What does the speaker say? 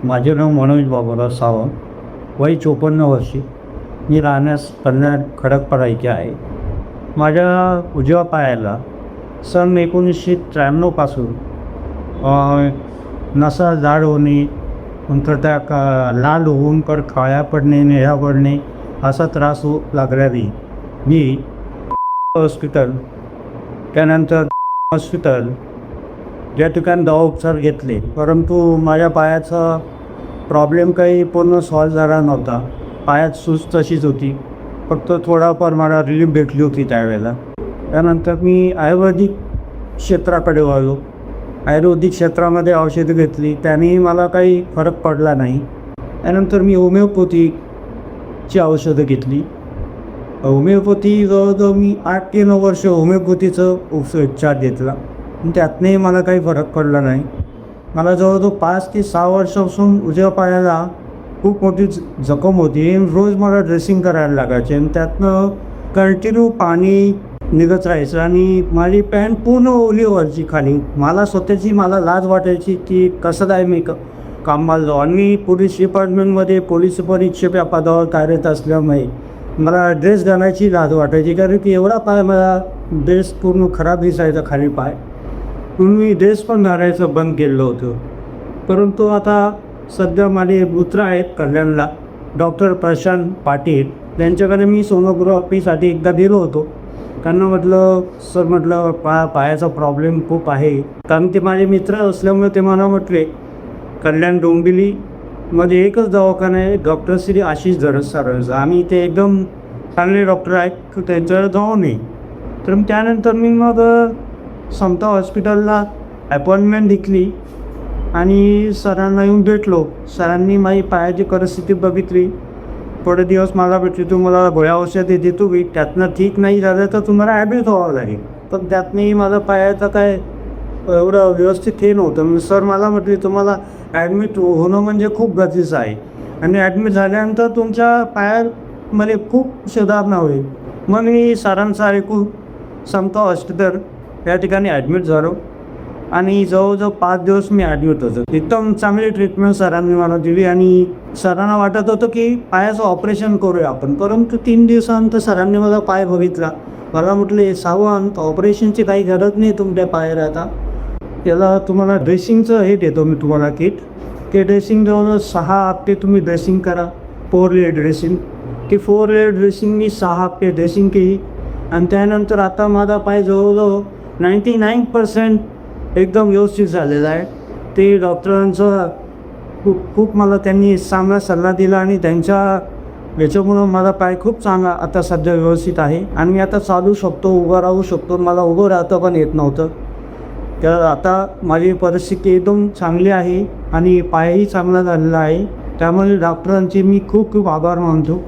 माझे नाव मनोज बाबूराव सावंत, वय 54 वर्षी. मी राहण्यास कल्याण खडकपाडा इथे आहे. माझ्या उजव्या पायाला सन 1993 नसा जाड होणे, नंतर त्या लाल होऊन काळ्या पडणे, निळ्या पडणे असा त्रास लागल्याने मी हॉस्पिटल, त्यानंतर हॉस्पिटल या ठिकाणी दवा उपचार घेतले. परंतु माझ्या पायाचा प्रॉब्लेम काही पूर्ण सॉल्व झाला नव्हता. पायात सूज तशीच होती, फक्त थोडाफार मला रिलीफ भेटली होती त्यावेळेला. त्यानंतर मी आयुर्वेदिक क्षेत्राकडे वळलो. आयुर्वेदिक क्षेत्रामध्ये औषधं घेतली, त्यानेही मला काही फरक पडला नाही. त्यानंतर मी होमिओपॅथीची औषधं घेतली. होमिओपॅथी जवळजवळ मी 8 ते 9 वर्ष होमिओपॅथीचं उपचार घेतला, पण त्यातनंही मला काही फरक पडला नाही. मला जवळजवळ 5 ते 6 वर्षापासून उजव्या पायाला खूप मोठी जखम होती. रोज मला ड्रेसिंग करायला लागायचे आणि त्यातनं कंटिन्यू पाणी निघत राहायचं आणि माझी पॅन्ट पूर्ण ओली व्हायची खाली. मला लाज वाटायची की कसं काय मी कामाला जाऊ. आणि मी पोलीस डिपार्टमेंटमध्ये पोलीस परीक्षेच्या पदावर कार्यरत असल्यामुळे मला ड्रेस घालायची लाज वाटायची, कारण की एवढा पाय मला ड्रेस पूर्ण खराब दिसायचा खाली पाय. म्हणून मी ड्रेस पण घालायचं बंद केलं होतं. परंतु आता सध्या माझे मित्र आहेत कल्याणला, डॉक्टर प्रशांत पाटील, त्यांच्याकडे मी सोनोग्राफीसाठी एकदा गेलो होतो. त्यांना म्हटलं, सर म्हटलं पायाचा प्रॉब्लेम खूप आहे. कारण ते माझे मित्र असल्यामुळे ते मला म्हटले, कल्याण डोंबिवलीमध्ये एकच दवाखाना आहे, डॉक्टर श्री आशिष धरस सरांचा, आम्ही ते एकदम चांगले डॉक्टर आहेत, त्यांच्याकडे जाऊ नये. तर त्यानंतर मी मग समता हॉस्पिटलला अपॉइंटमेंट घेतली आणि सरांना येऊन भेटलो. सरांनी माझी पायाची परिस्थिती बघितली. थोडे दिवस मला भेटले, तुम्हाला गोळ्या औषधे देतो की त्यातनं ठीक नाही झालं तर तुम्हाला ॲडमिट व्हावं लागेल. पण त्यातनंही माझा पायाचं काय एवढं व्यवस्थित हे नव्हतं. सर मला म्हटले, तुम्हाला ॲडमिट होणं म्हणजे खूप गरजेचं आहे आणि ॲडमिट झाल्यानंतर तुमच्या पायामध्ये खूप सुधारणा होईल. मग मी सरांचं ऐकून समता हॉस्पिटल या ठिकाणी ॲडमिट झालो आणि जवळजवळ 5 दिवस मी ॲडमिट होतो. एकदम चांगली ट्रीटमेंट सरांनी मला दिली आणि सरांना वाटत होतं की पायाचं ऑपरेशन करूया आपण. परंतु 3 दिवसानंतर सरांनी मला पाय बघितला. मला म्हटले, सावंत, ऑपरेशनची काही गरज नाही तुमच्या पायाला. आता याला तुम्हाला ड्रेसिंगचं हे देतो मी तुम्हाला किट. ते ड्रेसिंग जवळ 6 हप्ते तुम्ही ड्रेसिंग करा, 4 लेअर ड्रेसिंग. ती 4 लेअर ड्रेसिंग मी 6 हप्ते ड्रेसिंग केली आणि त्यानंतर आता माझा पाय जवळजवळ 99% एकदम व्यवस्थित झालेला आहे. ते डॉक्टरांचं खूप मला त्यांनी चांगला सल्ला दिला आणि त्यांच्या याच्यामुळं माझा पाय खूप चांगला आता सध्या व्यवस्थित आहे आणि मी आता चालू शकतो, उभं राहू शकतो. मला उभं राहता पण येत नव्हतं. तर आता माझी परिस्थिती एकदम चांगली आहे आणि पायही चांगला झालेला आहे. त्यामुळे डॉक्टरांचे मी खूप आभार मानतो.